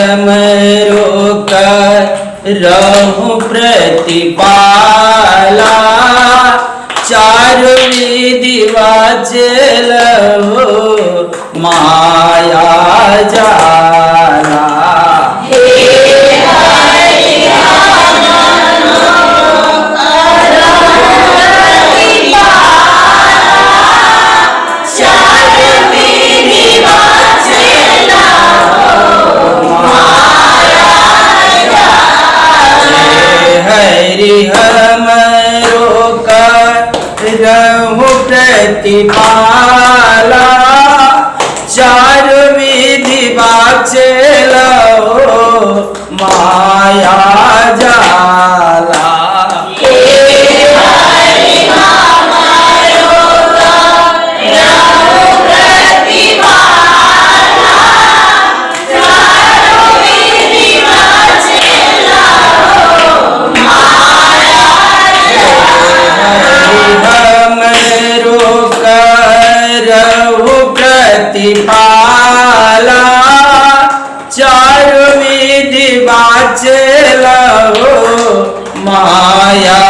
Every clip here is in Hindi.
हमरो करहु प्रतिपाला, चार विधि वाचलहु माया जाला। हरि हमरो करहु प्रतिपाला, चार विधि वाचलहु माया जाला। प्रतिपाला, चार विधि वाचलहु माया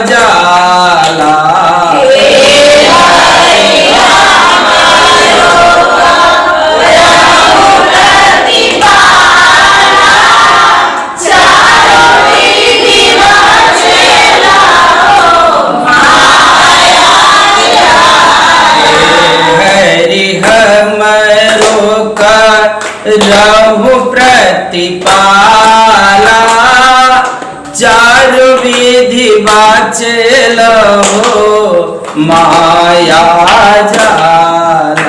जाला। रहु प्रतिपाला, चार विधि वाचलहु माया जाला।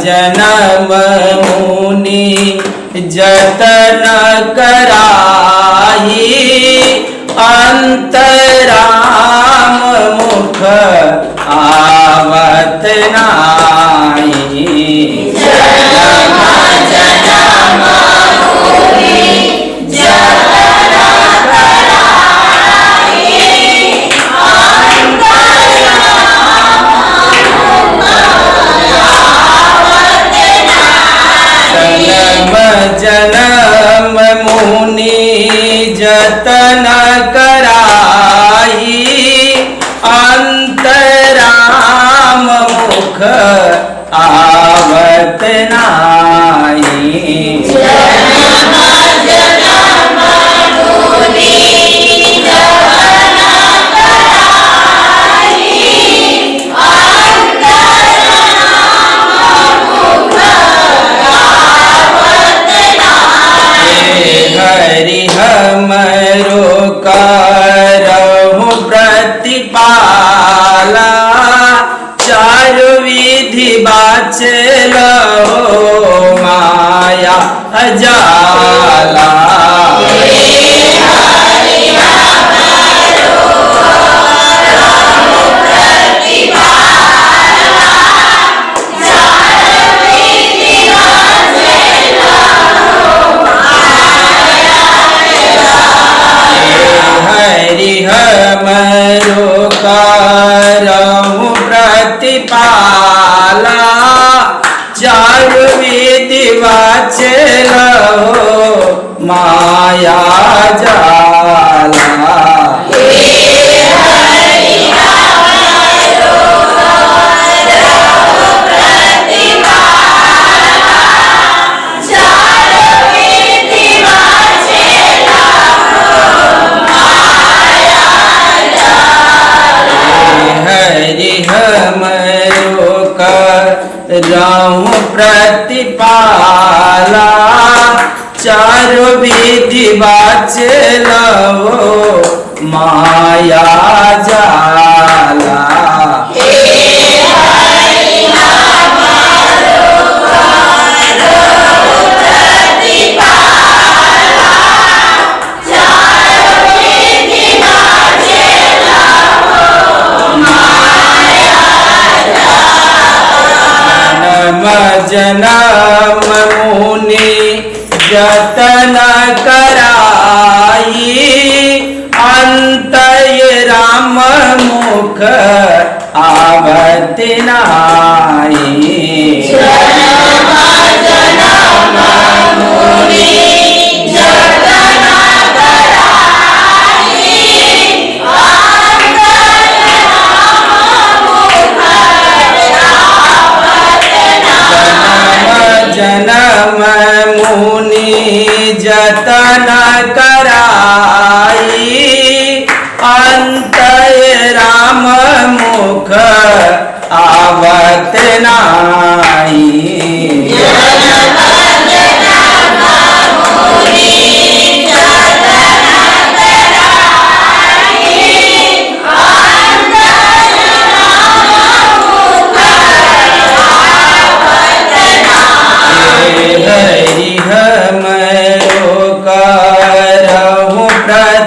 जन्म मुनि जतन कराही, अंतराम मुख आवत नाही। जन्म मुनि जतन कराही, अंतराम मुख आवत नाही। हरि हमरो करहु प्रतिपाला, चार विधि वाचलहु माया जाला। हरि हमरो करहु प्रतिपाला, चार विधि वाचलहु माया जाला। हरि हमरो करहु प्रतिपाला, चार विधि वाचलहु माया जाला। मुख आवत नाई। जन्म मुनि जतन कराई, अंतय राम मुख आवत नाई।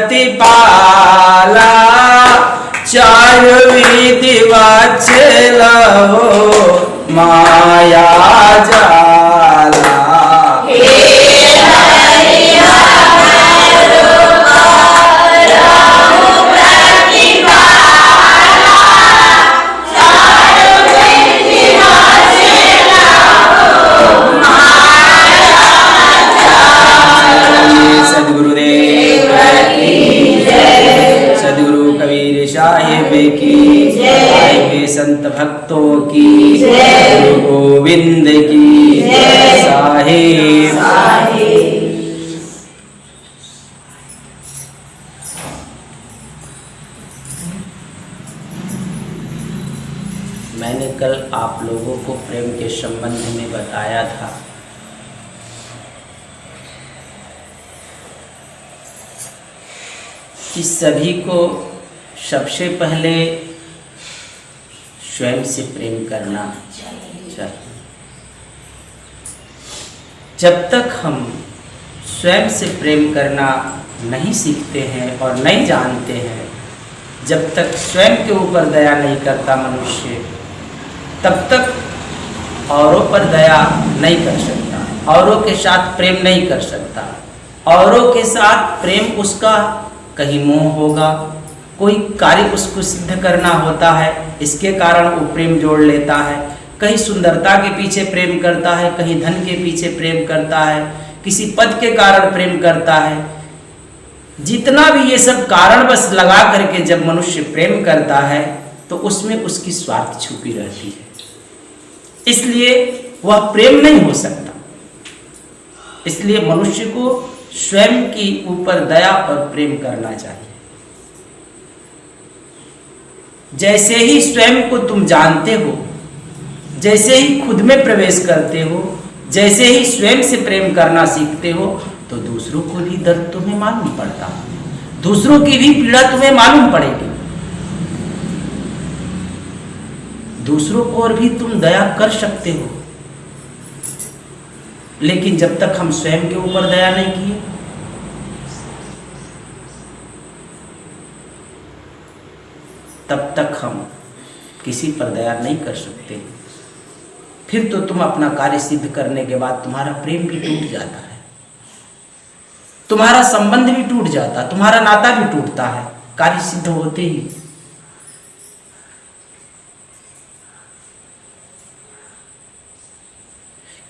प्रतिपाला चार विधि वाचला माया जाला। साहिब की जय, संत भक्तों की जय, गुरु गोविंद की जय साहिब। मैंने कल आप लोगों को प्रेम के संबंध में बताया था कि सभी को सबसे पहले स्वयं से प्रेम करना चाहिए। जब तक हम स्वयं से प्रेम करना नहीं सीखते हैं और नहीं जानते हैं, जब तक स्वयं के ऊपर दया नहीं करता मनुष्य, तब तक औरों पर दया नहीं कर सकता, औरों के साथ प्रेम नहीं कर सकता। औरों के साथ प्रेम उसका कहीं मोह होगा, कोई कार्य उसको सिद्ध करना होता है, इसके कारण वो प्रेम जोड़ लेता है। कहीं सुंदरता के पीछे प्रेम करता है, कहीं धन के पीछे प्रेम करता है, किसी पद के कारण प्रेम करता है। जितना भी ये सब कारण बस लगा करके जब मनुष्य प्रेम करता है तो उसमें उसकी स्वार्थ छुपी रहती है, इसलिए वह प्रेम नहीं हो सकता। इसलिए मनुष्य को स्वयं के ऊपर दया और प्रेम करना चाहिए। जैसे ही स्वयं को तुम जानते हो, जैसे ही खुद में प्रवेश करते हो, जैसे ही स्वयं से प्रेम करना सीखते हो, तो दूसरों को भी दर्द तुम्हें मालूम पड़ता, दूसरों की भी पीड़ा तुम्हें मालूम पड़ेगी, दूसरों को और भी तुम दया कर सकते हो। लेकिन जब तक हम स्वयं के ऊपर दया नहीं किए, तब तक हम किसी पर दया नहीं कर सकते। फिर तो तुम अपना कार्य सिद्ध करने के बाद तुम्हारा प्रेम भी टूट जाता है, तुम्हारा संबंध भी टूट जाता, तुम्हारा नाता भी टूटता है कार्य सिद्ध होते ही।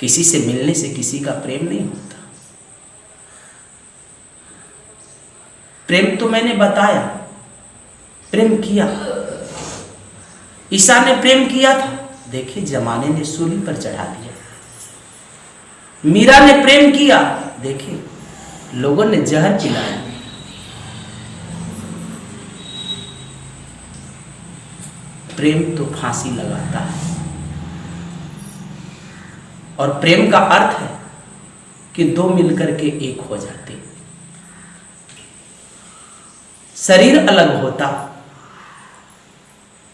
किसी से मिलने से किसी का प्रेम नहीं होता। प्रेम तो मैंने बताया, प्रेम किया, ईसा ने प्रेम किया था, देखिए जमाने ने सूली पर चढ़ा दिया। मीरा ने प्रेम किया, देखिए लोगों ने जहर पिलाया। प्रेम तो फांसी लगाता है, और प्रेम का अर्थ है कि दो मिलकर के एक हो जाते। शरीर अलग होता,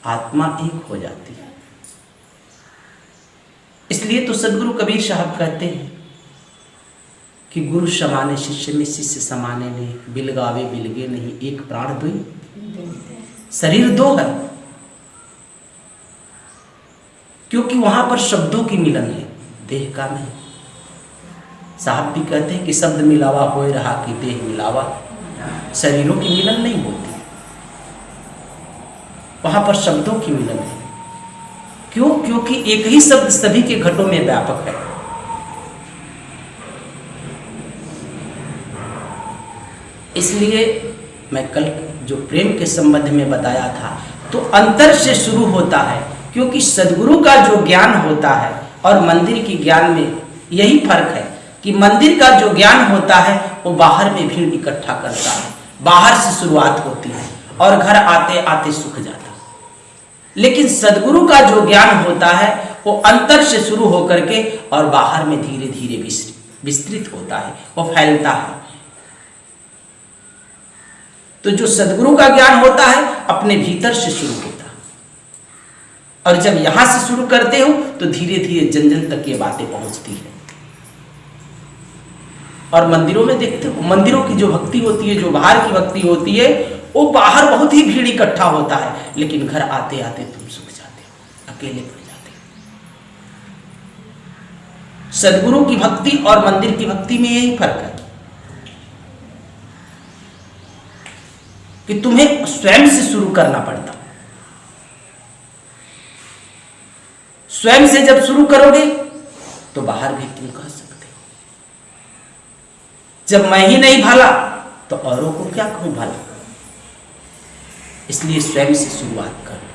आत्मा एक हो जाती है। इसलिए तो सदगुरु कबीर साहब कहते हैं कि गुरु समाने शिष्य में, शिष्य समाने नहीं, बिलगावे बिलगे नहीं, एक प्राण दुई। शरीर दो है, क्योंकि वहां पर शब्दों की मिलन है, देह का नहीं। साहब भी कहते हैं कि शब्द मिलावा होए रहा कि देह मिलावा, शरीरों की मिलन नहीं होती। वहां पर शब्दों की मिलन है। क्यों? क्योंकि एक ही शब्द सभी के घटों में व्यापक है। इसलिए मैं कल जो प्रेम के संबंध में बताया था, तो अंतर से शुरू होता है, क्योंकि सदगुरु का जो ज्ञान होता है और मंदिर के ज्ञान में यही फर्क है कि मंदिर का जो ज्ञान होता है वो बाहर में भीड़ इकट्ठा करता है, बाहर से शुरुआत होती है और घर आते आते सूख जाता है। लेकिन सदगुरु का जो ज्ञान होता है वो अंतर से शुरू होकर के और बाहर में धीरे धीरे विस्तृत होता है, वो फैलता है। तो जो सदगुरु का ज्ञान होता है अपने भीतर से शुरू होता है, और जब यहां से शुरू करते हो तो धीरे धीरे जन जन तक ये बातें पहुंचती है। और मंदिरों में देखते हो, मंदिरों की जो भक्ति होती है, जो बाहर की भक्ति होती है, वो बाहर बहुत ही भीड़ इकट्ठा होता है, लेकिन घर आते आते तुम सूख जाते हो, अकेले पड़ जाते हो। सदगुरु की भक्ति और मंदिर की भक्ति में यही फर्क है कि तुम्हें स्वयं से शुरू करना पड़ता। स्वयं से जब शुरू करोगे तो बाहर भी तुम कह सकते हो। जब मैं ही नहीं भला तो औरों को क्या कहूं भला। इसलिए स्वयं से शुरुआत करो।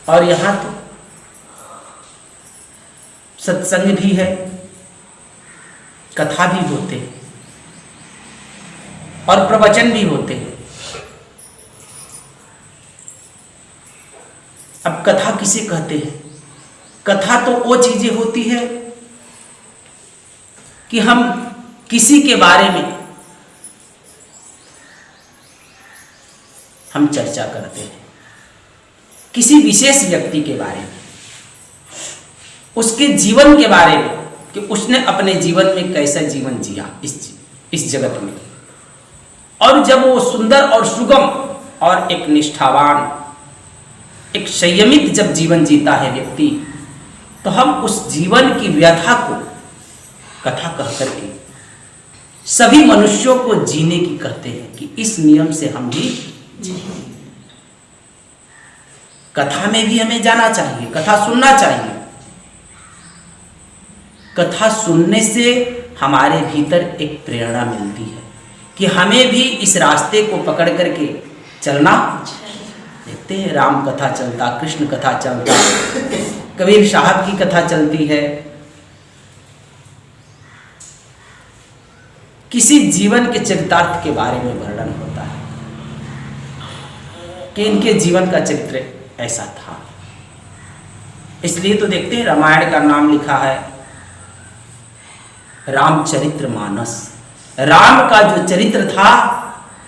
और यहां तो सत्संग भी है, कथा भी होते हैं और प्रवचन भी होते हैं। अब कथा किसे कहते हैं? कथा तो वो चीजें होती है कि हम किसी के बारे में हम चर्चा करते हैं, किसी विशेष व्यक्ति के बारे में, उसके जीवन के बारे में कि उसने अपने जीवन में कैसा जीवन जिया इस जगत में। और जब वो सुंदर और सुगम और एक निष्ठावान, एक संयमित जब जीवन जीता है व्यक्ति, तो हम उस जीवन की व्यथा को कथा कह करके सभी मनुष्यों को जीने की कहते हैं कि इस नियम से हम भी जिए। कथा में भी हमें जाना चाहिए, कथा सुनना चाहिए। कथा सुनने से हमारे भीतर एक प्रेरणा मिलती है कि हमें भी इस रास्ते को पकड़ करके चलना। देखते हैं राम कथा चलता, कृष्ण कथा चलता, कबीर साहब की कथा चलती है, किसी जीवन के चरितार्थ के बारे में वर्णन होता है कि इनके जीवन का चरित्र ऐसा था। इसलिए तो देखते हैं रामायण का नाम लिखा है रामचरित्र मानस। राम का जो चरित्र था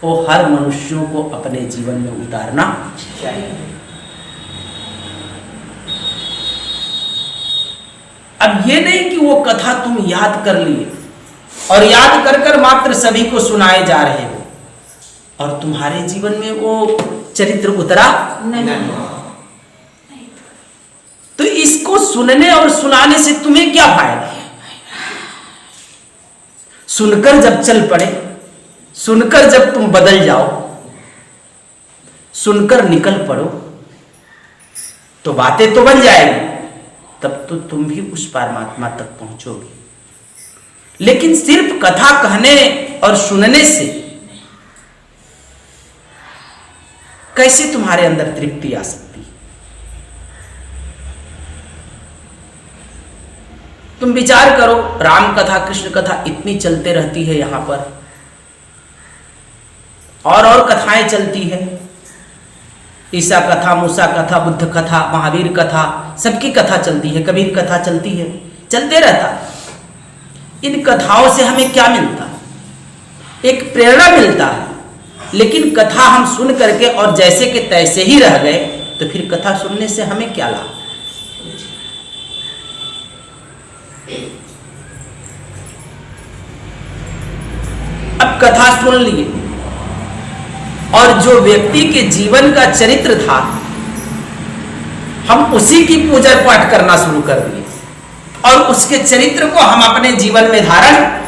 वो हर मनुष्यों को अपने जीवन में उतारना चाहिए। अब ये नहीं कि वो कथा तुम याद कर लिए और याद कर कर मात्र सभी को सुनाए जा रहे हो और तुम्हारे जीवन में वो चरित्र उतरा नहीं। तो इसको सुनने और सुनाने से तुम्हें क्या फायदा? सुनकर जब चल पड़े, सुनकर जब तुम बदल जाओ, सुनकर निकल पड़ो, तो बातें तो बन जाएगी, तब तो तुम भी उस परमात्मा तक पहुंचोगे। लेकिन सिर्फ कथा कहने और सुनने से कैसे तुम्हारे अंदर तृप्ति आ सकती है? तुम विचार करो, राम कथा कृष्ण कथा इतनी चलते रहती है यहां पर, और कथाएं चलती है, ईसा कथा, मूसा कथा, बुद्ध कथा, महावीर कथा, सबकी कथा चलती है, कबीर कथा चलती है, चलते रहता है। इन कथाओं से हमें क्या मिलता है? एक प्रेरणा मिलता है। लेकिन कथा हम सुन करके और जैसे के तैसे ही रह गए तो फिर कथा सुनने से हमें क्या लाभ? अब कथा सुन लिए और जो व्यक्ति के जीवन का चरित्र था हम उसी की पूजा पाठ करना शुरू कर दिए और उसके चरित्र को हम अपने जीवन में धारण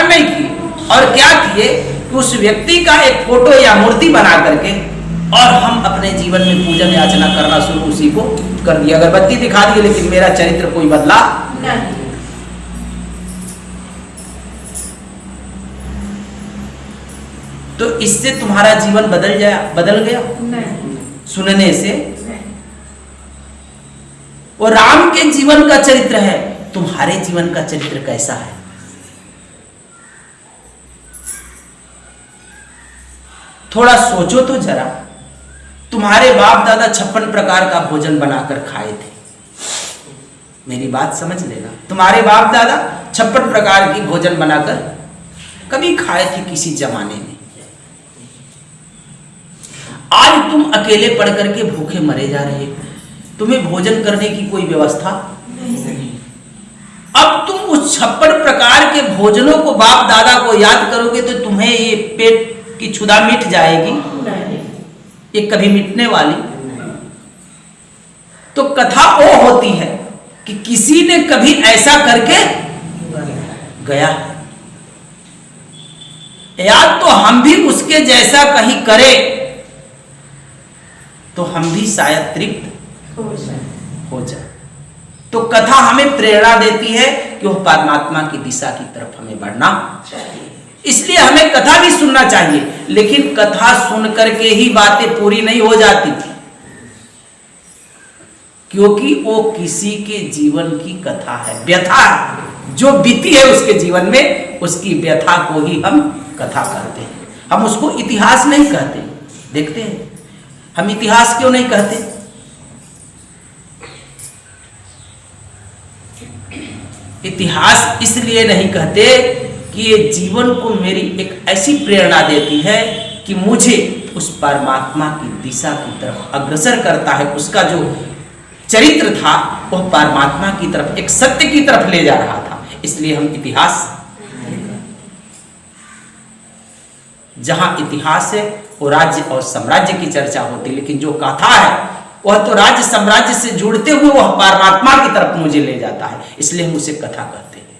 नहीं किए। और क्या किए कि उस व्यक्ति का एक फोटो या मूर्ति बना करके और हम अपने जीवन में पूजन याचना करना शुरू उसी को कर दिया। अगरबत्ती दिखा दिए लेकिन मेरा चरित्र कोई बदला नहीं। तो इससे तुम्हारा जीवन बदल गया नहीं। सुनने से नहीं। वो राम के जीवन का चरित्र है, तुम्हारे जीवन का चरित्र कैसा है? थोड़ा सोचो तो जरा। तुम्हारे बाप दादा 56 प्रकार का भोजन बनाकर खाए थे, मेरी बात समझ लेना। तुम्हारे बाप दादा 56 प्रकार की भोजन बनाकर कभी खाए थे किसी जमाने में। आज तुम अकेले पड़ करके भूखे मरे जा रहे हो, तुम्हें भोजन करने की कोई व्यवस्था नहीं। अब तुम उस 56 प्रकार के भोजनों को बाप दादा को याद करोगे तो तुम्हें ये पेट की क्षुधा मिट जाएगी? ये कभी मिटने वाली? तो कथा वो होती है कि किसी ने कभी ऐसा करके गया, या तो हम भी उसके जैसा कहीं करें तो हम भी शायद तृप्त हो जाए। तो कथा हमें प्रेरणा देती है कि वह परमात्मा की दिशा की तरफ हमें बढ़ना चाहिए। इसलिए हमें कथा भी सुनना चाहिए, लेकिन कथा सुन करके ही बातें पूरी नहीं हो जाती, क्योंकि वो किसी के जीवन की कथा है, व्यथा जो बीती है उसके जीवन में, उसकी व्यथा को ही हम कथा कहते हैं। हम उसको इतिहास नहीं कहते। देखते हैं हम इतिहास क्यों नहीं कहते? इतिहास इसलिए नहीं कहते कि ये जीवन को मेरी एक ऐसी प्रेरणा देती है कि मुझे उस परमात्मा की दिशा की तरफ अग्रसर करता है। उसका जो चरित्र था वह परमात्मा की तरफ, एक सत्य की तरफ ले जा रहा था। इसलिए हम इतिहास, जहां इतिहास है वो राज्य और साम्राज्य की चर्चा होती, लेकिन जो कथा है वह तो राज्य साम्राज्य से जुड़ते हुए वह परमात्मा की तरफ मुझे ले जाता है। इसलिए हम उसे कथा कहते हैं।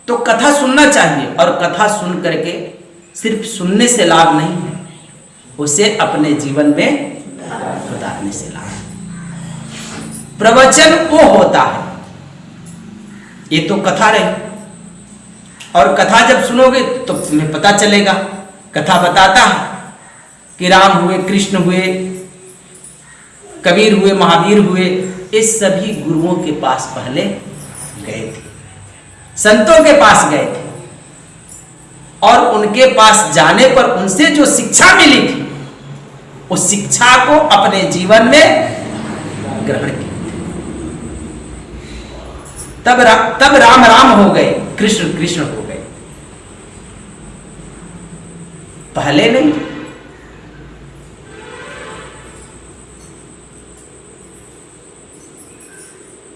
तो कथा सुनना चाहिए, और कथा सुन करके सिर्फ सुनने से लाभ नहीं है, उसे अपने जीवन में उतारने से लाभ है। प्रवचन वो होता है, ये तो कथा रही, और कथा जब सुनोगे तो तुम्हें पता चलेगा। कथा बताता है कि राम हुए, कृष्ण हुए, कबीर हुए, महावीर हुए, ये सभी गुरुओं के पास पहले गए थे, संतों के पास गए थे, और उनके पास जाने पर उनसे जो शिक्षा मिली थी उस शिक्षा को अपने जीवन में ग्रहण किया। तब राम राम हो गए, कृष्ण कृष्ण हो गए, पहले नहीं।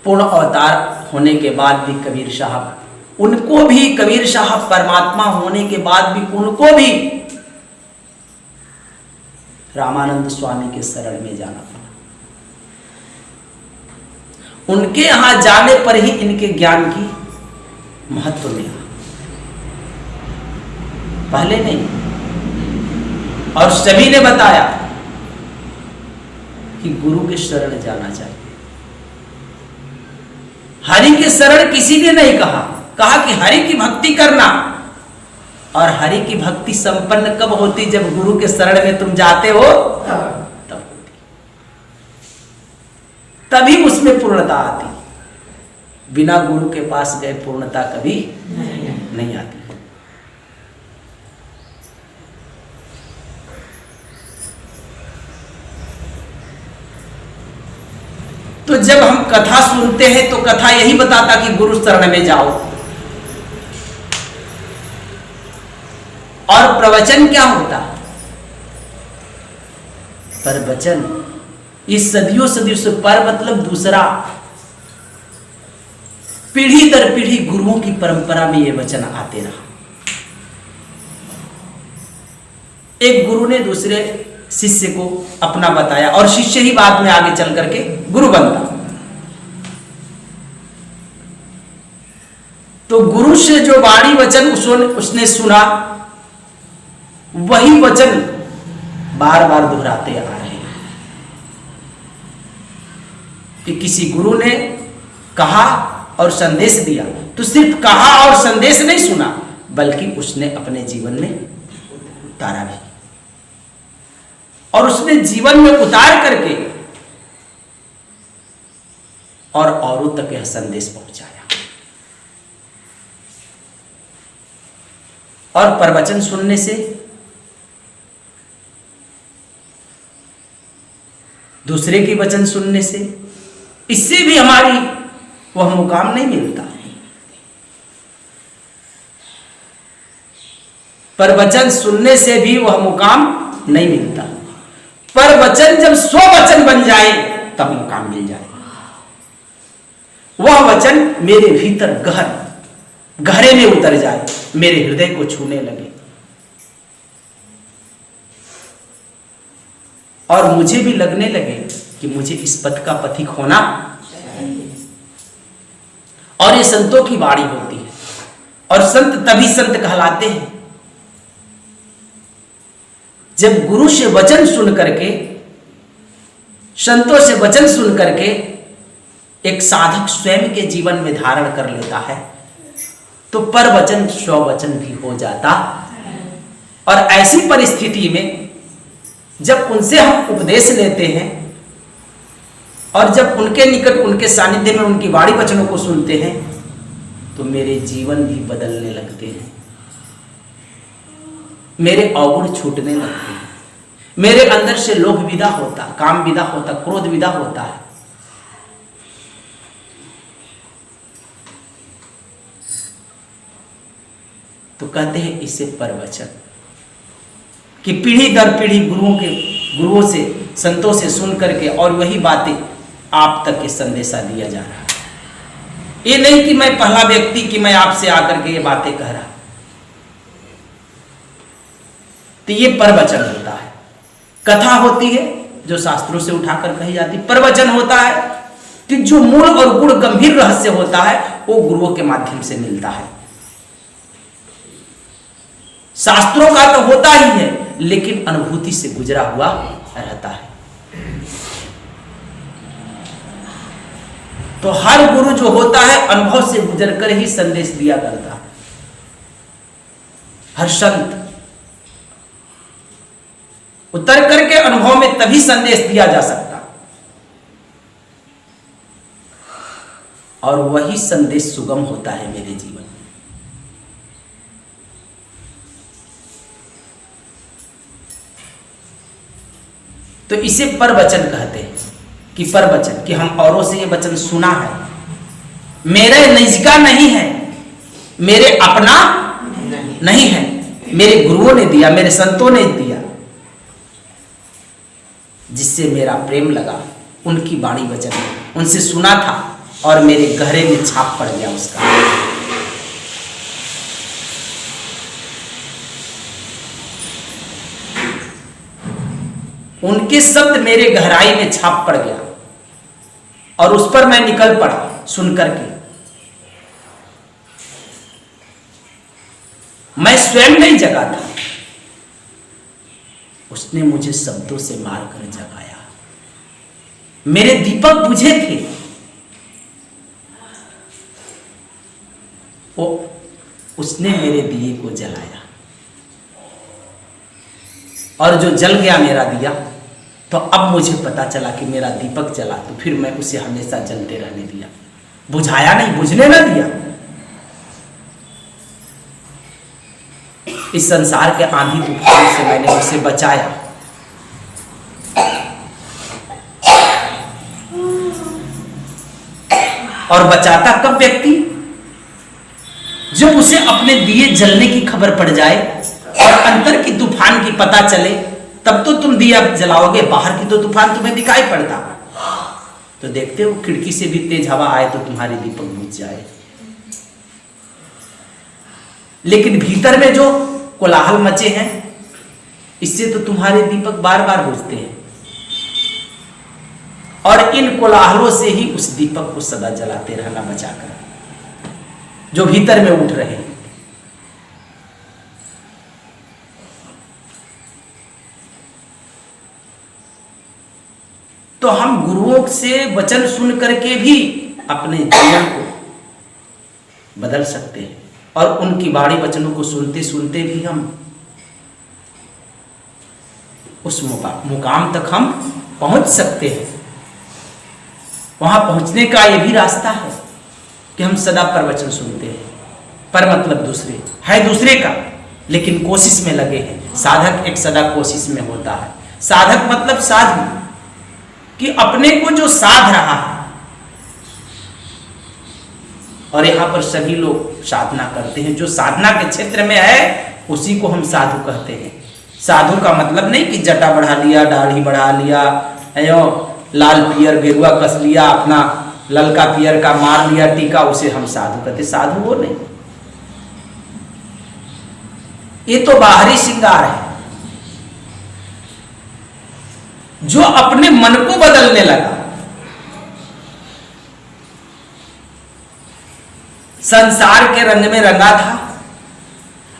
पूर्ण अवतार होने के बाद भी कबीर साहब, उनको भी कबीर साहब परमात्मा होने के बाद भी उनको भी रामानंद स्वामी के शरण में जाना पड़ा। उनके यहां जाने पर ही इनके ज्ञान की महत्व मिला, पहले नहीं। और सभी ने बताया कि गुरु के शरण जाना चाहिए। हरि के शरण किसी ने नहीं कहा, कहा कि हरि की भक्ति करना। और हरि की भक्ति संपन्न कब होती? जब गुरु के शरण में तुम जाते हो तब होती, तभी उसमें पूर्णता आती। बिना गुरु के पास गए पूर्णता कभी नहीं आती। तो जब हम कथा सुनते हैं तो कथा यही बताता कि गुरु शरण में जाओ। और प्रवचन क्या होता? प्रवचन, इस सदियों सदियों से, पर मतलब दूसरा, पीढ़ी दर पीढ़ी गुरुओं की परंपरा में ये वचन आते रहा। एक गुरु ने दूसरे शिष्य को अपना बताया, और शिष्य ही बाद में आगे चल करके गुरु बनता। तो गुरु से जो वाणी वचन उसने सुना, वही वचन बार बार दोहराते आ रहे हैं कि किसी गुरु ने कहा और संदेश दिया, तो सिर्फ कहा और संदेश नहीं सुना, बल्कि उसने अपने जीवन में उतारा भी, और उसने जीवन में उतार करके और औरों तक यह संदेश पहुंचाया। और प्रवचन सुनने से, दूसरे की वचन सुनने से, इससे भी हमारी वह मुकाम नहीं मिलता। प्रवचन सुनने से भी वह मुकाम नहीं मिलता। पर वचन जब 100 वचन बन जाए तब मुकाम मिल जाए। वह वचन मेरे भीतर गहरे में उतर जाए, मेरे हृदय को छूने लगे, और मुझे भी लगने लगे कि मुझे इस पथ का पथिक होना चाहिए। और ये संतों की वाणी होती है, और संत तभी संत कहलाते हैं जब गुरु से वचन सुन करके, संतों से वचन सुन करके एक साधक स्वयं के जीवन में धारण कर लेता है, तो पर वचन 100 वचन भी हो जाता। और ऐसी परिस्थिति में जब उनसे हम उपदेश लेते हैं और जब उनके निकट, उनके सानिध्य में उनकी वाणी वचनों को सुनते हैं, तो मेरे जीवन भी बदलने लगते हैं, मेरे अवगुण छूटने लगते हैं, मेरे अंदर से लोभ विदा होता, काम विदा होता, क्रोध विदा होता है। तो कहते हैं इसे प्रवचन, कि पीढ़ी दर पीढ़ी गुरुओं से, संतों से सुन करके और वही बातें आप तक के संदेशा दिया जा रहा है। ये नहीं कि मैं पहला व्यक्ति कि मैं आपसे आकर के ये बातें कह रहा। तो ये प्रवचन होता है। कथा होती है जो शास्त्रों से उठाकर कही जाती। प्रवचन होता है कि जो मूल और गुण गंभीर रहस्य होता है वो गुरुओं के माध्यम से मिलता है। शास्त्रों का तो होता ही है, लेकिन अनुभूति से गुजरा हुआ रहता है। तो हर गुरु जो होता है अनुभव से गुजरकर ही संदेश दिया करता है। हर संत उतर करके अनुभव में तभी संदेश दिया जा सकता, और वही संदेश सुगम होता है मेरे जीवन में। तो इसे प्रवचन कहते हैं, कि प्रवचन, कि हम औरों से ये वचन सुना है, मेरे निजका नहीं है, मेरे अपना नहीं है, मेरे गुरुओं ने दिया, मेरे संतों ने दिया, जिससे मेरा प्रेम लगा, उनकी वाणी वचन उनसे सुना था और मेरे गहरे में छाप पड़ गया उसका। उनके शब्द मेरे गहराई में छाप पड़ गया और उस पर मैं निकल पड़ा सुन करके। मैं स्वयं नहीं जगा था, उसने मुझे शब्दों से मारकर जगाया। मेरे दीपक बुझे थे, वो उसने मेरे दिए को जलाया, और जो जल गया मेरा दिया, तो अब मुझे पता चला कि मेरा दीपक जला, तो फिर मैं उसे हमेशा जलते रहने दिया, बुझाया नहीं, बुझने न दिया। इस संसार के आंधी तूफान से मैंने उसे बचाया। और बचाता कब व्यक्ति? जब उसे अपने दिए जलने की खबर पड़ जाए और अंतर की तूफान की पता चले, तब तो तुम दिया जलाओगे, बाहर की तो तूफान तुम्हें दिखाई पड़ता। तो देखते हो खिड़की से भी तेज हवा आए तो तुम्हारी दीपक बुझ जाए, लेकिन भीतर में जो कोलाहल मचे हैं, इससे तो तुम्हारे दीपक बार बार बुझते हैं, और इन कोलाहलों से ही उस दीपक को सदा जलाते रहना बचाकर। जो भीतर में उठ रहे हैं। तो हम गुरुओं से वचन सुन करके भी अपने जीवन को बदल सकते हैं और उनकी वाणी वचनों को सुनते सुनते भी हम उस मुकाम तक हम पहुंच सकते हैं। वहां पहुंचने का यह भी रास्ता है कि हम सदा प्रवचन सुनते हैं, पर मतलब दूसरे का, लेकिन कोशिश में लगे हैं। साधक एक सदा कोशिश में होता है। साधक मतलब साधु, कि अपने को जो साध रहा है। और यहां पर सभी लोग साधना करते हैं। जो साधना के क्षेत्र में है उसी को हम साधु कहते हैं। साधु का मतलब नहीं कि जटा बढ़ा लिया, दाढ़ी बढ़ा लिया, लाल पियर गेरुआ कस लिया, अपना ललका पियर का मार लिया टीका, उसे हम साधु कहते। साधु वो नहीं, ये तो बाहरी श्रृंगार है। जो अपने मन को बदलने लगा, संसार के रंग में रंगा था,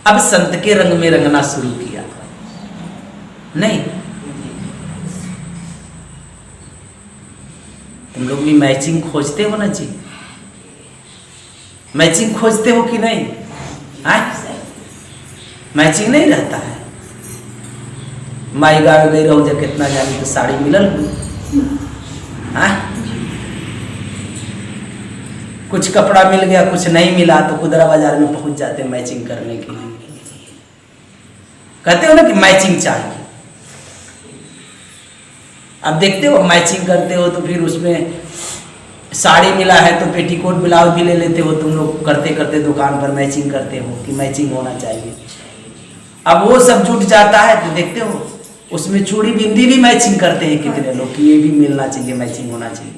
अब संत के रंग में रंगना शुरू किया। नहीं, तुम लोग भी मैचिंग खोजते हो ना जी? मैचिंग खोजते हो कि नहीं? मैचिंग नहीं रहता है। माई गाड़ गई रहो जब कितना जानी तो साड़ी मिलल कुछ कपड़ा मिल गया, कुछ नहीं मिला तो खुदरा बाजार में पहुंच जाते मैचिंग करने के लिए। कहते हो ना कि मैचिंग चाहिए। अब देखते हो मैचिंग करते हो तो फिर उसमें साड़ी मिला है तो पेटीकोट ब्लाउज भी ले लेते हो। तुम लोग करते करते दुकान पर मैचिंग करते हो कि मैचिंग होना चाहिए। अब वो सब जुट जाता है तो देखते हो उसमें चूड़ी बिंदी भी मैचिंग करते हैं कितने लोग कि ये भी मिलना चाहिए, मैचिंग होना चाहिए।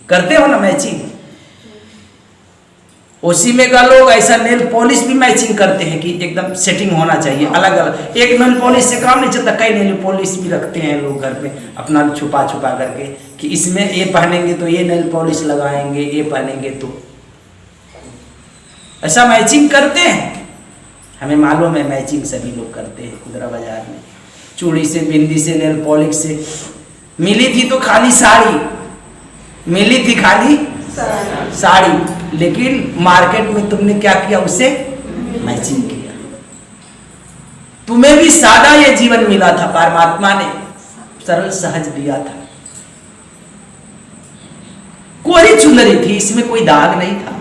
करते हो ना मैचिंग। उसी में का लोग ऐसा नेल पॉलिश भी मैचिंग करते हैं कि एकदम सेटिंग होना चाहिए अलग अलग। एक नेल पॉलिश से काम नहीं चलता, कई नेल पॉलिश भी रखते हैं लोग घर पे अपना छुपा छुपा करके कि इसमें ये पहनेंगे तो ये नेल पॉलिश लगाएंगे, ये पहनेंगे तो ऐसा मैचिंग करते हैं। हमें मालूम है मैचिंग सभी लोग करते हैं खुदरा बाजार में। चूड़ी से, बिंदी से, नेल पॉलिश से। मिली थी तो खाली साड़ी, मिली थी खाली साड़ी, लेकिन मार्केट में तुमने क्या किया? उसे मैचिंग किया। तुम्हें भी सादा ये जीवन मिला था, परमात्मा ने सरल सहज दिया था। कोरी चुनरी थी, इसमें कोई दाग नहीं था।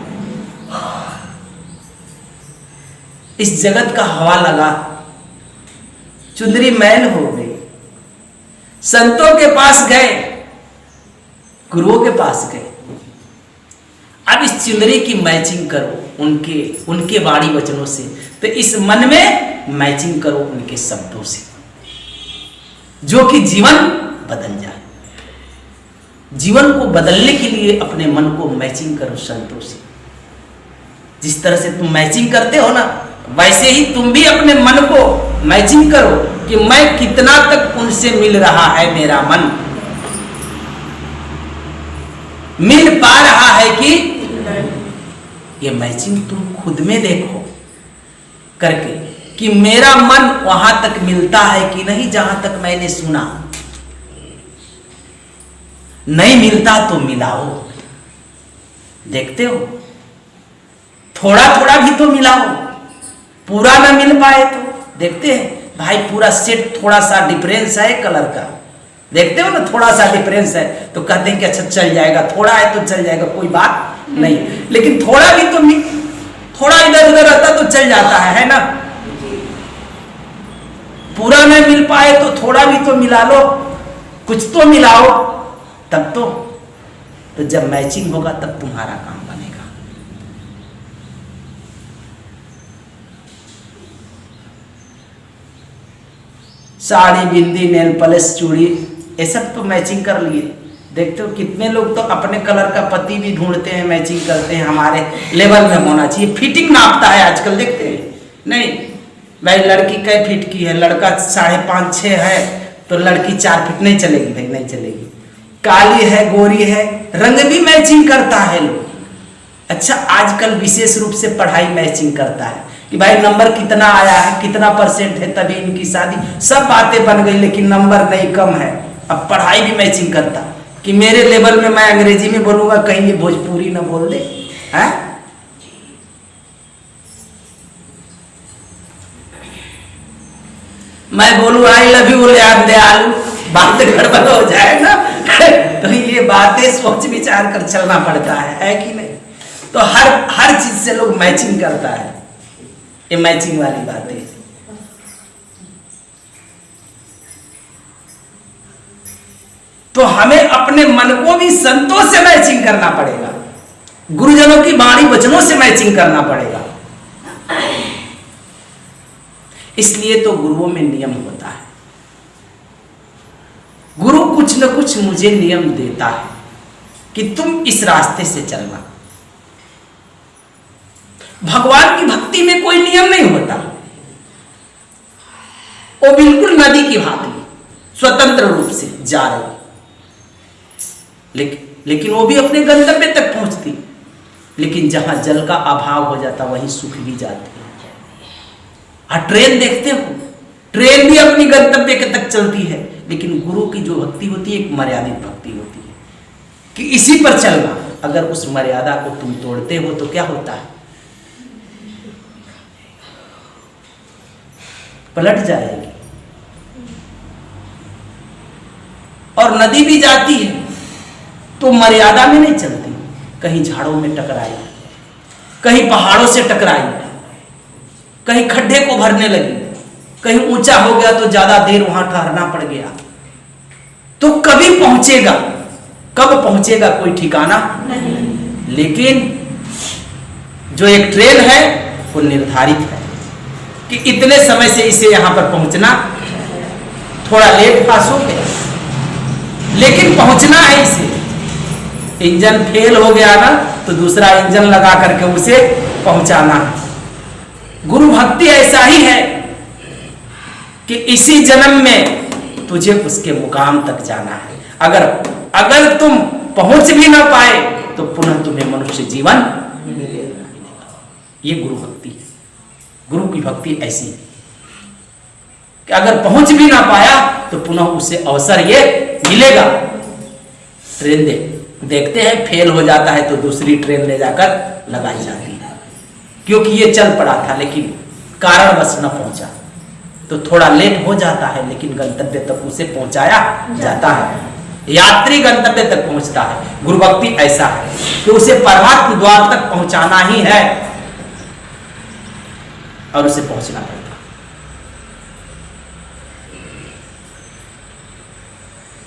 इस जगत का हवा लगा, चुंदरी मैल हो गई। संतों के पास गए, गुरुओं के पास गए। अब इस चुंदरी की मैचिंग करो उनके वाणी वचनों से, तो इस मन में मैचिंग करो उनके शब्दों से, जो कि जीवन बदल जाए। जीवन को बदलने के लिए अपने मन को मैचिंग करो संतों से। जिस तरह से तुम मैचिंग करते हो ना, वैसे ही तुम भी अपने मन को मैचिंग करो कि मैं कितना तक उनसे मिल रहा है, मेरा मन मिल पा रहा है कि ये मैचिंग तुम खुद में देखो करके कि मेरा मन वहां तक मिलता है कि नहीं जहां तक मैंने सुना। नहीं मिलता तो मिलाओ। देखते हो, थोड़ा थोड़ा भी तो मिलाओ। पूरा ना मिल पाए तो देखते हैं भाई पूरा सेट थोड़ा सा डिफरेंस है कलर का, देखते हो ना थोड़ा सा डिफरेंस है तो कहते हैं कि अच्छा चल जाएगा, थोड़ा है तो चल जाएगा, कोई बात नहीं। लेकिन थोड़ा भी तो थोड़ा इधर उधर रहता तो चल जाता है ना। पूरा नहीं मिल पाए तो थोड़ा भी तो मिला लो, कुछ तो मिलाओ, तब तो जब मैचिंग होगा तब तुम्हारा काम बनेगा। साड़ी, बिंदी, नेल पॉलिश, चूड़ी, ये सब तो मैचिंग कर लिए। देखते हो कितने लोग तो अपने कलर का पति भी ढूंढते हैं, मैचिंग करते हैं, हमारे लेवल में होना चाहिए। फिटिंग नापता है आजकल, देखते हैं नहीं भाई लड़की कै फीट की है, लड़का 5.5-6 है तो लड़की 4 फीट नहीं चलेगी भाई, नहीं चलेगी। काली है, गोरी है, रंग भी मैचिंग करता है लोग। अच्छा, आजकल विशेष रूप से पढ़ाई मैचिंग करता है कि भाई नंबर कितना आया है, कितना परसेंट है, तभी इनकी शादी, सब बातें बन गई, लेकिन नंबर नहीं कम है। अब पढ़ाई भी मैचिंग करता कि मेरे लेवल में मैं अंग्रेजी में बोलूंगा, कहीं ये भोजपुरी ना बोल दे है? मैं बोलूँ आई लव यू, बोले आप दयालु, बात गड़बड़ हो जाएगा। तो ये बातें सोच विचार कर चलना पड़ता है कि नहीं? तो हर चीज से लोग मैचिंग करता है, ये मैचिंग वाली बातें। तो हमें अपने मन को भी संतों से मैचिंग करना पड़ेगा, गुरुजनों की वाणी वचनों से मैचिंग करना पड़ेगा। इसलिए तो गुरुओं में नियम होता है। गुरु कुछ न कुछ मुझे नियम देता है कि तुम इस रास्ते से चलना। भगवान की भक्ति में कोई नियम नहीं होता, वो बिल्कुल नदी की भांति स्वतंत्र रूप से जा रही, लेकिन वो भी अपने गंतव्य तक पहुंचती। लेकिन जहां जल का अभाव हो जाता वहीं सुख भी जाती है। ट्रेन देखते हो, ट्रेन भी अपनी गंतव्य के तक चलती है, लेकिन गुरु की जो भक्ति होती है एक मर्यादित भक्ति होती है कि इसी पर चलना। अगर उस मर्यादा को तुम तोड़ते हो तो क्या होता है? पलट जाएगी। और नदी भी जाती है तो मर्यादा में नहीं चलती, कहीं झाड़ों में टकराई, कहीं पहाड़ों से टकराई, कहीं खड्डे को भरने लगी, कहीं ऊंचा हो गया तो ज्यादा देर वहां ठहरना पड़ गया। तो कभी पहुंचेगा, कब पहुंचेगा कोई ठिकाना नहीं। लेकिन जो एक ट्रेन है वो निर्धारित है कि इतने समय से इसे यहां पर पहुंचना, थोड़ा लेट पास हो गया लेकिन पहुंचना है इसे। इंजन फेल हो गया ना तो दूसरा इंजन लगा करके उसे पहुंचाना है। गुरु भक्ति ऐसा ही है कि इसी जन्म में तुझे उसके मुकाम तक जाना है। अगर तुम पहुंच भी ना पाए तो पुनः तुम्हें मनुष्य जीवन मिलेगा। ये गुरु भक्ति है। गुरु की भक्ति ऐसी है कि अगर पहुंच भी ना पाया तो पुनः उसे अवसर ये मिलेगा। ट्रेन देखते हैं फेल हो जाता है तो दूसरी ट्रेन ले जाकर लगाई जाती है, क्योंकि ये चल पड़ा था लेकिन कारणवश न पहुंचा, तो थोड़ा लेट हो जाता है लेकिन गंतव्य तक उसे पहुंचाया जाता है। यात्री गंतव्य तक पहुंचता है। गुरु भक्ति ऐसा है कि उसे परमात्मा द्वार तक पहुंचाना ही है और उसे पहुंचना पड़ता।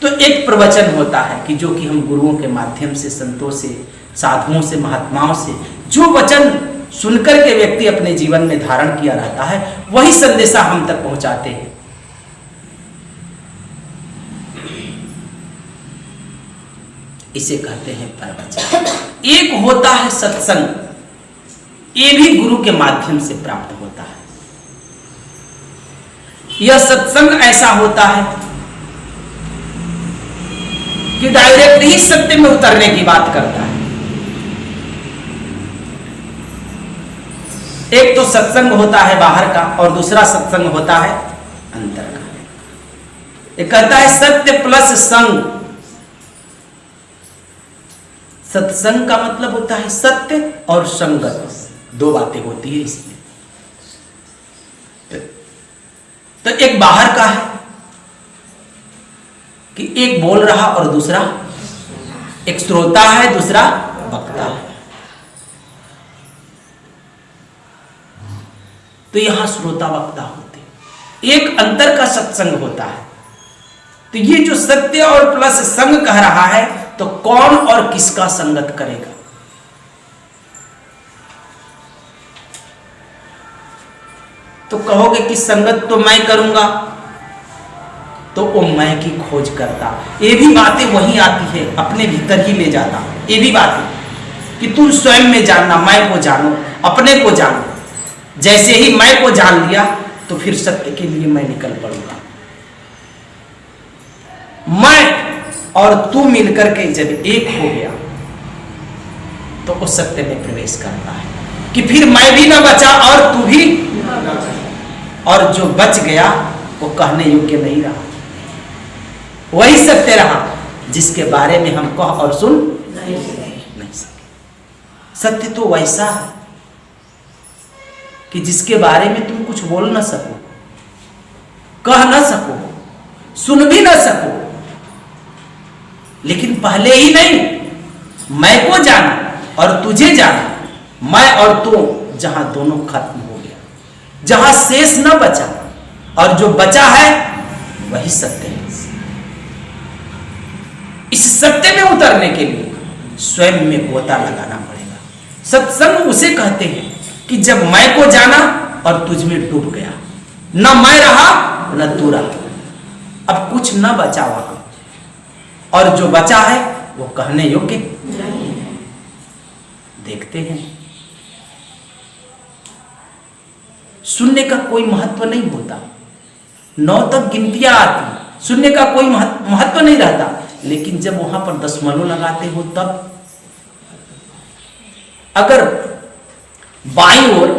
तो एक प्रवचन होता है कि जो कि हम गुरुओं के माध्यम से, संतों से, साधुओं से, महात्माओं से जो वचन सुनकर के व्यक्ति अपने जीवन में धारण किया रहता है, वही संदेशा हम तक पहुंचाते हैं। इसे कहते हैं प्रवचन। एक होता है सत्संग, ये भी गुरु के माध्यम से प्राप्त होता है। यह सत्संग ऐसा होता है कि डायरेक्ट ही सत्य में उतरने की बात करता है। एक तो सत्संग होता है बाहर का और दूसरा सत्संग होता है अंतर का। ये कहता है सत्य प्लस संग। सत्संग का मतलब होता है सत्य और संगत, दो बातें होती है इसमें। तो एक बाहर का है कि एक बोल रहा और दूसरा, एक श्रोता है दूसरा वक्ता है। तो यहां श्रोता वक्ता होते। एक अंतर का सत्संग होता है। तो ये जो सत्य और प्लस संग कह रहा है, तो कौन और किसका संगत करेगा? तो कहोगे कि संगत तो मैं करूंगा, तो वो मैं की खोज करता। ये भी बातें वही आती है, अपने भीतर ही ले जाता। ये भी बातें कि तुम स्वयं में जानना, मैं को जानो, अपने को जानो। जैसे ही मैं को जान लिया तो फिर सत्य के लिए मैं निकल पड़ूंगा। मैं और तू मिलकर के जब एक हो गया तो उस सत्य में प्रवेश करता है कि फिर मैं भी ना बचा और तू भी, और जो बच गया वो कहने योग्य नहीं रहा। वही सत्य रहा जिसके बारे में हम कह और सुन नहीं सके। सत्य तो वैसा है कि जिसके बारे में तुम कुछ बोल ना सको, कह ना सको, सुन भी ना सको, लेकिन पहले ही नहीं मैं को जाना और तुझे जाना, मैं और तू जहां दोनों खत्म हो गया, जहां शेष न बचा और जो बचा है वही सत्य है। इस सत्य में उतरने के लिए स्वयं में गोता लगाना पड़ेगा। सत्संग उसे कहते हैं कि जब मैं को जाना और तुझ में डूब गया, न मैं रहा न तू रहा, अब कुछ न बचा वहां, और जो बचा है वो कहने योग्य नहीं है। देखते हैं सुनने का कोई महत्व नहीं होता, 9 तक गिनतियां आती, सुनने का कोई महत्व नहीं रहता, लेकिन जब वहां पर दशमलव लगाते हो तब, अगर बाईं ओर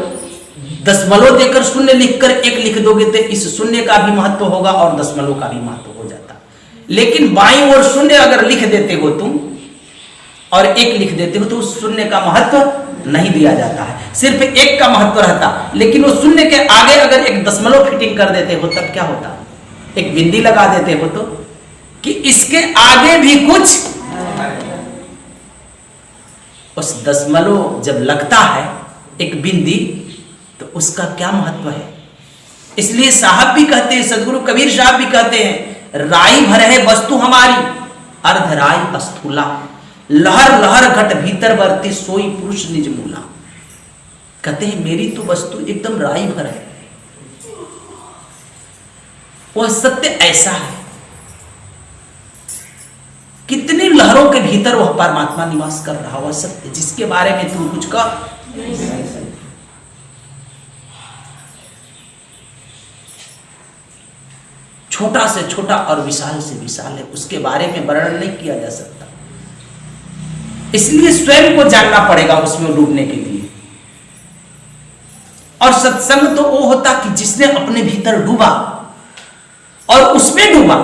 दशमलव देकर शून्य लिखकर 1 लिख दोगे तो इस शून्य का भी महत्व होगा और दशमलव का भी महत्व हो जाता। लेकिन बाईं ओर शून्य अगर लिख देते हो तुम और 1 लिख देते हो तो उस शून्य का महत्व नहीं दिया जाता है, सिर्फ 1 का महत्व रहता। लेकिन वो शून्य के आगे अगर 1 दशमलव फिटिंग कर देते हो तब क्या होता, 1 बिंदी लगा देते हो तो कि इसके आगे भी कुछ, उस दशमलव जब लगता है 1 बिंदी तो उसका क्या महत्व है। इसलिए साहब भी कहते हैं, सदगुरु कबीर साहब भी कहते हैं, राई भर है वस्तु हमारी अर्ध राई स्थूला, लहर लहर घट भीतर बरती सोई पुरुष निज मूला। कहते हैं मेरी तो वस्तु एकदम राई भर है, वह सत्य ऐसा है, कितनी लहरों के भीतर वह परमात्मा निवास कर रहा, वह सत्य जिसके बारे में तुम कुछ कह नहीं सकते। छोटा से छोटा और विशाल से विशाल है, उसके बारे में वर्णन नहीं किया जा सकता। इसलिए स्वयं को जानना पड़ेगा उसमें डूबने के लिए। और सत्संग तो वो होता कि जिसने अपने भीतर डूबा और उसमें डूबा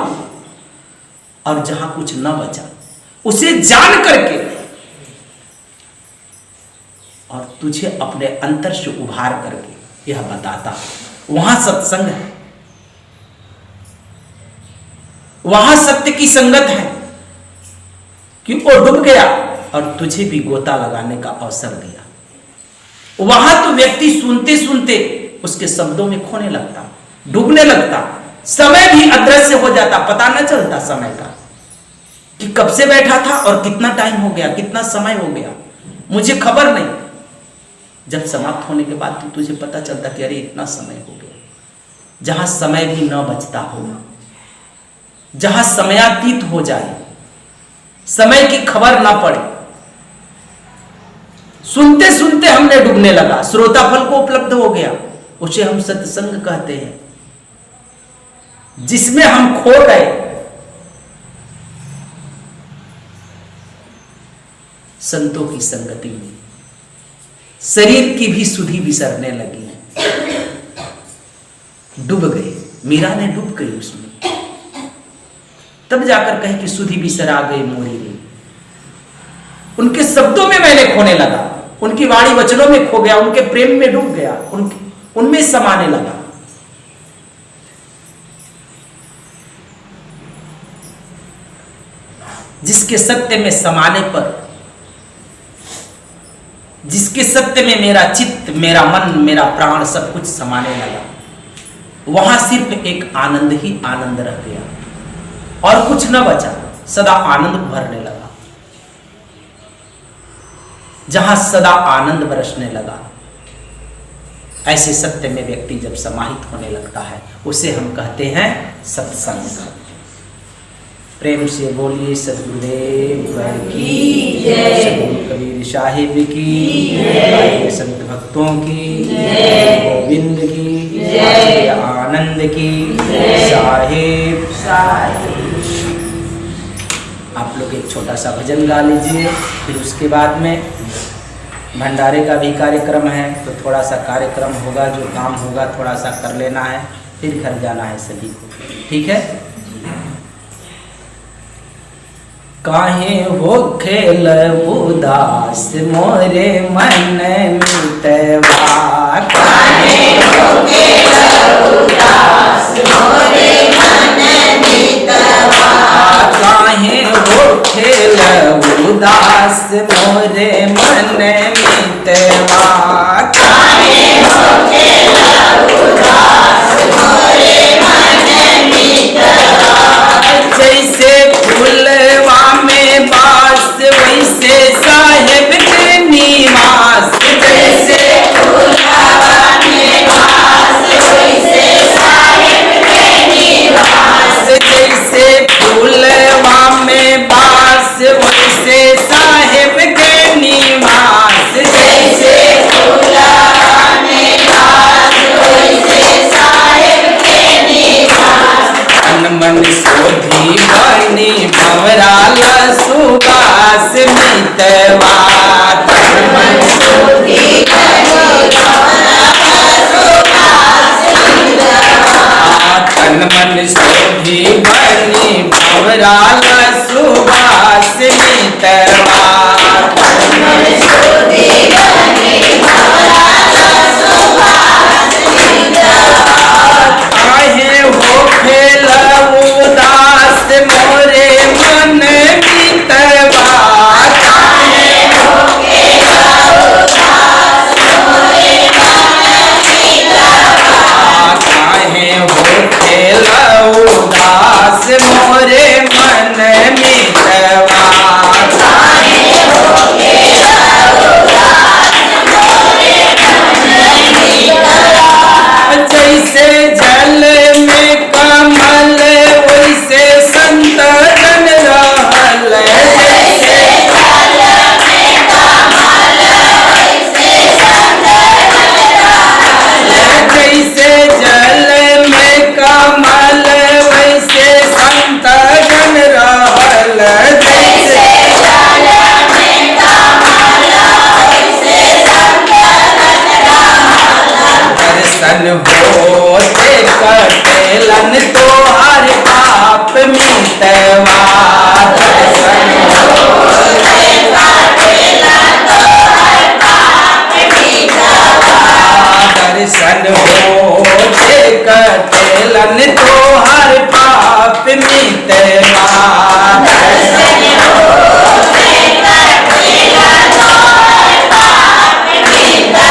और जहां कुछ न बचा उसे जान करके और तुझे अपने अंतर से उभार करके यह बताता, वहां सत्संग है, वहां सत्य की संगत है कि वो डूब गया और तुझे भी गोता लगाने का अवसर दिया। वहां तो व्यक्ति सुनते सुनते उसके शब्दों में खोने लगता, डूबने लगता, समय भी अदृश्य हो जाता, पता न चलता समय का कि कब से बैठा था और कितना टाइम हो गया, कितना समय हो गया, मुझे खबर नहीं। जब समाप्त होने के बाद तो तुझे पता चलता कि अरे इतना समय हो गया। जहां समय भी न बचता हो, जहां समयातीत हो जाए, समय की खबर ना पड़े, सुनते सुनते हमने डूबने लगा, श्रोता फल को उपलब्ध हो गया, उसे हम सत्संग कहते हैं, जिसमें हम खो गए। संतों की संगति में शरीर की भी सुधि बिसरने लगी है, डूब गए। मीरा ने डूब गई उसमें, तब जाकर कहे कि सुधि बिसरा गई मोरी रे। उनके शब्दों में मैंने खोने लगा, उनकी वाणी वचनों में खो गया, उनके प्रेम में डूब गया, उनमें समाने लगा। जिसके सत्य में समाने पर, जिसके सत्य में मेरा चित्त, मेरा मन, मेरा प्राण सब कुछ समाने लगा, वहां सिर्फ एक आनंद ही आनंद रह गया और कुछ न बचा, सदा आनंद भरने लगा। जहां सदा आनंद बरसने लगा, ऐसे सत्य में व्यक्ति जब समाहित होने लगता है उसे हम कहते हैं सत्संग। प्रेम से बोलिए सद्गुरुदेव की जय, सद्गुरु कबीर साहिब की जय, संत भक्तों की जय, गोविंद की जय, आनंद की साहिब। आप लोग एक छोटा सा भजन गा लीजिए, फिर उसके बाद में भंडारे का भी कार्यक्रम है, तो थोड़ा सा कार्यक्रम होगा, जो काम होगा थोड़ा सा कर लेना है, फिर घर जाना है सभी को, ठीक है। काहे हो खेल उदास मोरे मन मितवा, काहे हो खेल उदास मोरे मन मितवा, काहे हो खेल उदास मोरे मन मितवा, काहे हो खेल उदास मोरे मन मितवा, जैसे फूलवा में बास वैसे साहेब के निवास, जैसे फूलवा में बास वैसे साहेब के निवास, जैसे फूलवा में बास वैसे साहेब के निवास, जैसे फूलवा में बास वैसे साहेब के निवास, तन मन सोधी बनी भवराला सुबास मितवा, तन मन सोधी बनी भवराला सुबास मितवा, तन मन सोधी बनी भवराला सुबास मितवा, तन मन सोधी बनी भवराला सुबास मितवा, काहे हो खेल उदास मोरे मन मितवा, काहे हो खेल उदास मोरे मन मितवा, काहे हो खेल उदास मोरे मन मितवा, काहे हो खेल उदास मोरे मन मितवा, जैसे जल में कमल वैसे संत जन रहल, जैसे जल में कमल वैसे संत जन रहल, जैसे जल में कमल वैसे संत जन रहल, जैसे जल में कमल वैसे संत जन रहल, दर्शन होते कटेलन तोहार पाप मितवा, दर्शन होते कटेलन तोहार पाप मितवा, दर्शन होते कटेलन तोहार पाप मितवा, दर्शन होते कटेलन तोहार पाप मितवा,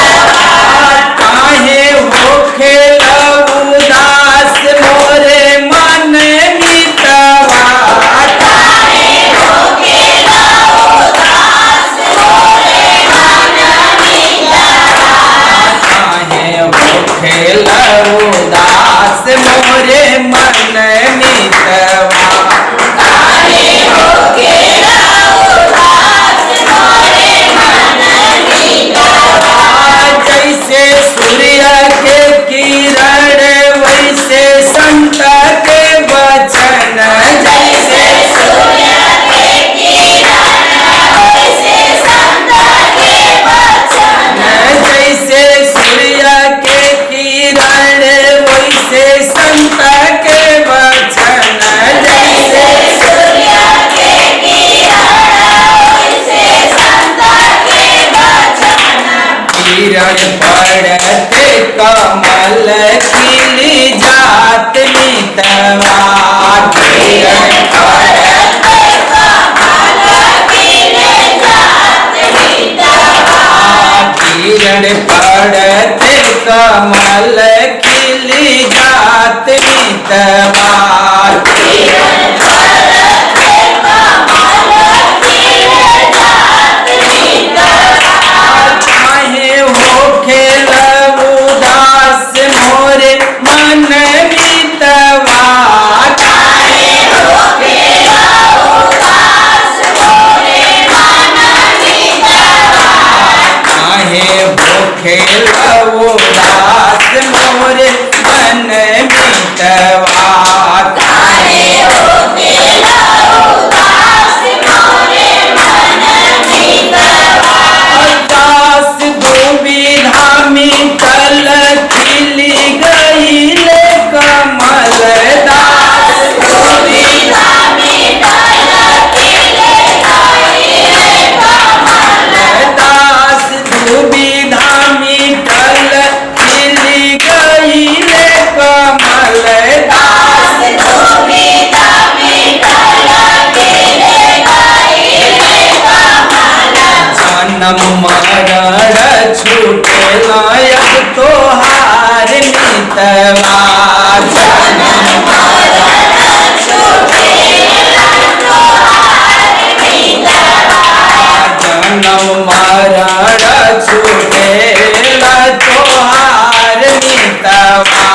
काहे हो खेल उदास मोरे मन मितवा, काहे हो खेल उदास मोरे मन मितवा, काहे हो खेल उदास मोरे मन मितवा, काहे हो खेल उदास मोरे मन मितवा, जैसे सूर्य के किरण वैसे संत के वचन, जैसे सूर्य के किरण वैसे संत के वचन, जैसे सूर्य के किरण वैसे संत के वचन, जैसे सूर्य के किरण वैसे संत के वचन, किरण पड़ते कमल खिली जात मितवा, किरण पड़ते कमल खिली जात मितवा, किरण पड़ते कमल खिली जात मितवा, किरण पड़ते कमल खिली जात मितवा, काहे हो खेल उदास मोरे मन मितवा, काहे हो खेल उदास मोरे मन मितवा, काहे हो खेल उदास मोरे मन मितवा, काहे हो खेल उदास मोरे मन मितवा, मरण छूटेला अब तोहार मितवा। जन्म मरण छूटेला तोहार मितवा। जन्म मरण छूटेला तोहार मितवा।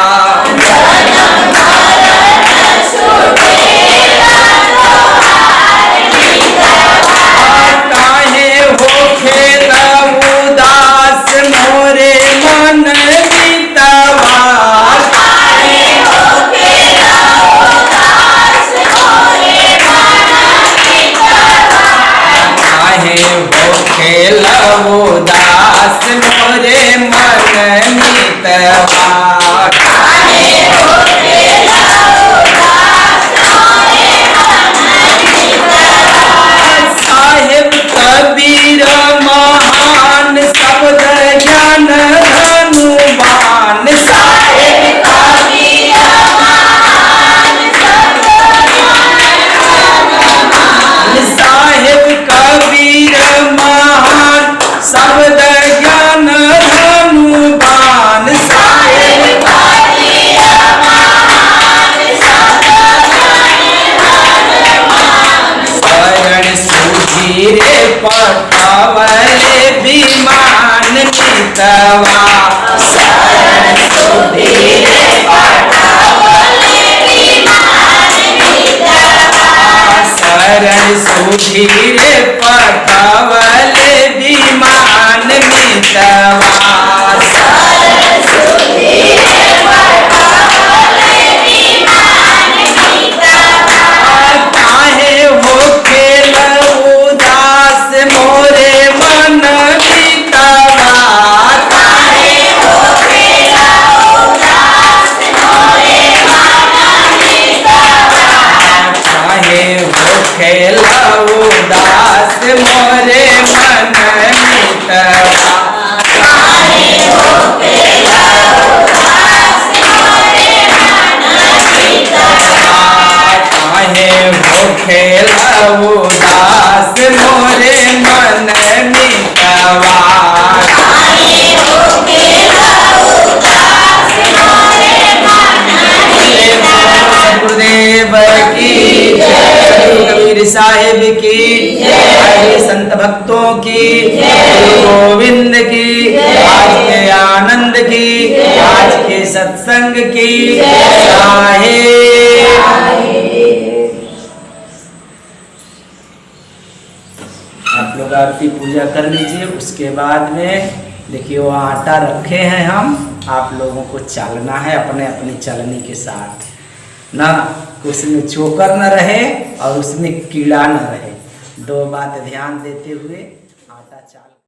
उदास मोरे मन मितवा। साहेब कबीर महान शब्द ज्ञान धनुबान। साहेब कबीर महान शब्द ज्ञान धनुबान। साहेब कबीर महान शब्द ज्ञान धनुबान। साहेब कबीर महान शब्द ज्ञान धनुबान। शरण सुधीरे पठावले विमान मितवा। शरण सुधीरे पठावले विमान मितवा। शरण सुधीरे पठावले विमान मितवा। शरण सुधीरे पठावले विमान मितवा। काहे होखेला उदास मोरे मन मितवा। काहे होखेला उदास मोरे मन मितवा। काहे होखेला उदास मोरे मन मितवा। काहे होखेला उदास मोरे मन मितवा। काहे होखेला उदास मोरे मन मितवा। काहे होखेला उदास मोरे मन मितवा। गुरुदेव की जय। कबीर साहिब की जय। संत भक्तों की गुरु गोविंद की आज के आनंद की आज के सत्संग की साहिब। आप लोग आरती पूजा कर लीजिए। उसके बाद में देखिए वो आटा रखे हैं हम आप लोगों को चालना है अपने अपनी चलनी के साथ ना उसमें चोकर न रहे और उसमें कीड़ा न रहे। दो बात ध्यान देते हुए